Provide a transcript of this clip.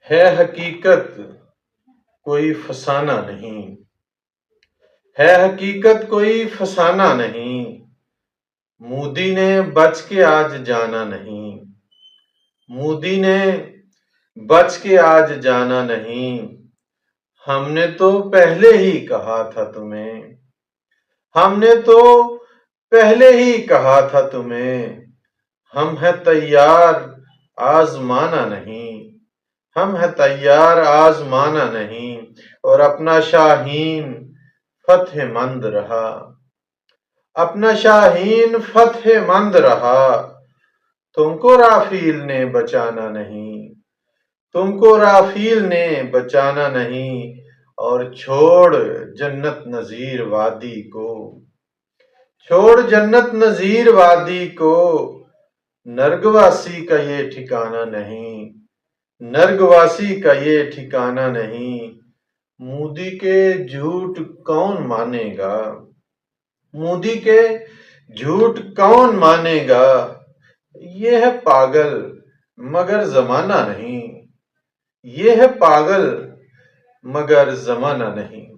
ہے حقیقت کوئی فسانہ نہیں، ہے حقیقت کوئی فسانہ نہیں، مودی نے بچ کے آج جانا نہیں، مودی نے بچ کے آج جانا نہیں، ہم نے تو پہلے ہی کہا تھا تمہیں، ہم نے تو پہلے ہی کہا تھا تمہیں، ہم ہیں تیار آزمانا نہیں، ہم ہیں تیار آزمانا نہیں، اور اپنا شاہین فتح مند رہا، اپنا شاہین فتح مند رہا، تم کو رافیل نے بچانا نہیں، تم کو رافیل نے بچانا نہیں، اور چھوڑ جنت نظیر وادی کو، چھوڑ جنت نظیر وادی کو، نرگواسی کا یہ ٹھکانہ نہیں، نرگواسی کا یہ ٹھکانہ نہیں، مودی کے جھوٹ کون مانے گا، مودی کے جھوٹ کون مانے گا، یہ ہے پاگل مگر زمانہ نہیں، یہ ہے پاگل مگر زمانہ نہیں۔